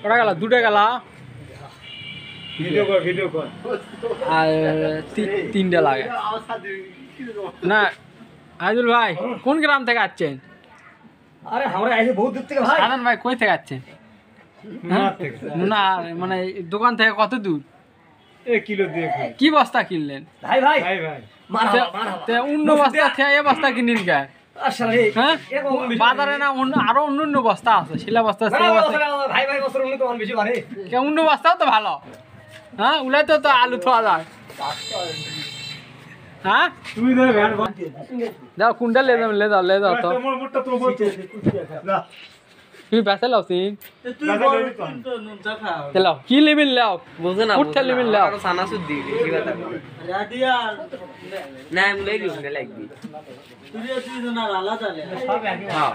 কটা গেল? দুটো গেল আর তিনটে লাগে না। আইদুল ভাই কোন গ্রাম থেকে আসছেন? আরে আমরা আইছি বহুত দূর থেকে ভাই। সাধারণ ভাই কই থেকে আসছেন? না মানে দোকান থেকে কত দূর? কিলো দিয়ে কি বস্তা কিনলেন? ভাই ভাই ভাই ভাই অন্য বস্তা থেকে এ বস্তা কিনিন কে? আসলে হ্যাঁ বাজারে না আরো অন্য বস্তা আছে, শিলা বস্তা ভাই ভাই বছর উনি তো অন বেশি মানে অন্য বস্তাও তো ভালো। হ্যাঁ উলাই তো আলু থোয়া যায়। হ্যাঁ তুমি ধরে ভ্যান যাও কোনটা লে যাও তো তোমার মোটটা তো বলতো না তুমি বেসে লাও সিন তুই বল তো নুনটা খাও চলো কি লেবেল লাও বুঝে না উঠতে লেবেল লাও আরো সানা সুদ দি বেশি কথা রাডিয়া না আমি লই দিই না লাগবি তুই তো না লালা চলে হ্যাঁ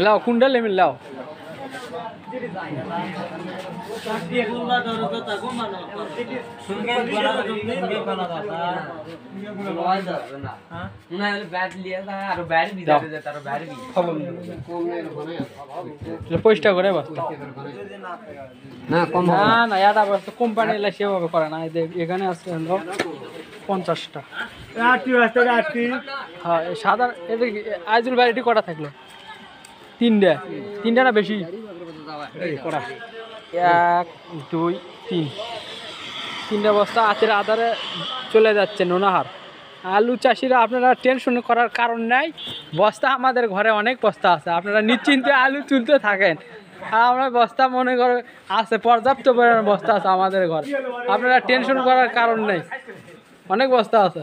লাও কোনটা লেবেল লাও গুলবা ধরো তো তাকো মানো সুনকে বলা সুনকে বলা দাদা লয় দাও না না ব্যাট লিয়া দা আর ব্যাট দি দে তার ব্যাট দি পয়সা করে বস্তা না কম না এটা বস্তা কোম্পানি এলে সেভাবে করে না। এখানে আছে হলো 50টা। রাটি আসতে রাটি হ্যাঁ সাধারণ এটা আইজুল ভাই এটি কটা থাকলো? তিনটা না বেশি? কটা? 1 2 3 তিনটা বস্তা আতের আধারে চলে যাচ্ছে নোনাহার। আলু চাষিরা আপনারা টেনশন করার কারণ নাই, বস্তা আমাদের ঘরে অনেক বস্তা আছে, আপনারা নিশ্চিন্তে আলু তুলতে থাকেন। আর আমরা বস্তা মনে করে আছে, পর্যাপ্ত পরিমাণে বস্তা আছে আমাদের ঘরে, আপনারা টেনশন করার কারণ নেই, অনেক বস্তা আছে।